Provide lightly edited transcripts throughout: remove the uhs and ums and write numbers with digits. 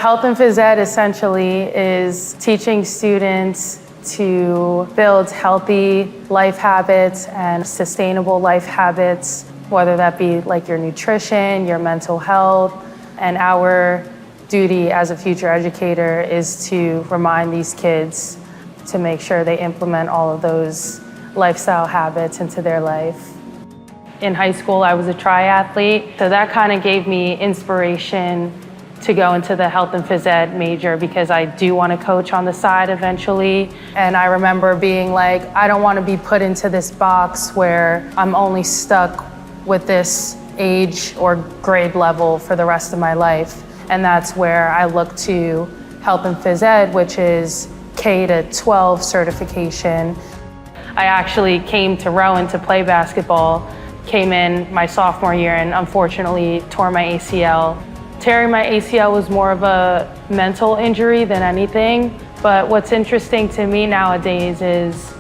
Health and phys ed essentially is teaching students to build healthy life habits and sustainable life habits, whether that be like your nutrition, your mental health. And our duty as a future educator is to remind these kids to make sure they implement all of those lifestyle habits into their life. In high school, I was a triathlete, so that kind of gave me inspiration to go into the health and phys ed major because I do want to coach on the side eventually. And I remember being like, I don't want to be put into this box where I'm only stuck with this age or grade level for the rest of my life. And that's where I look to health and phys ed, which is K to 12 certification. I actually came to Rowan to play basketball, came in my sophomore year and unfortunately tore my ACL. Tearing my ACL was more of a mental injury than anything, but what's interesting to me nowadays is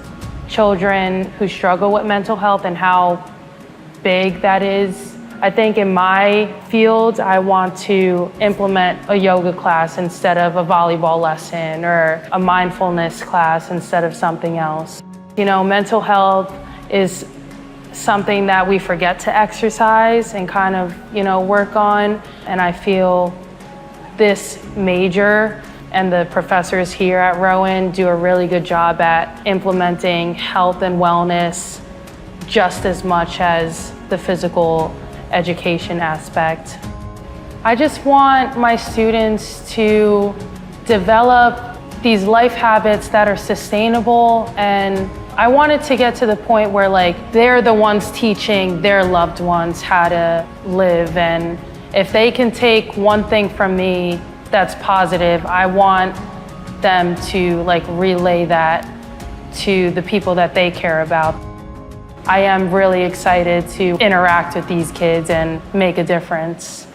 children who struggle with mental health and how big that is. I think in my field, I want to implement a yoga class instead of a volleyball lesson or a mindfulness class instead of something else. You know, mental health is something that we forget to exercise and kind of, work on. And I feel this major and the professors here at Rowan do a really good job at implementing health and wellness just as much as the physical education aspect. I just want my students to develop these life habits that are sustainable, and I wanted to get to the point where they're the ones teaching their loved ones how to live, and if they can take one thing from me that's positive, I want them to relay that to the people that they care about. I am really excited to interact with these kids and make a difference.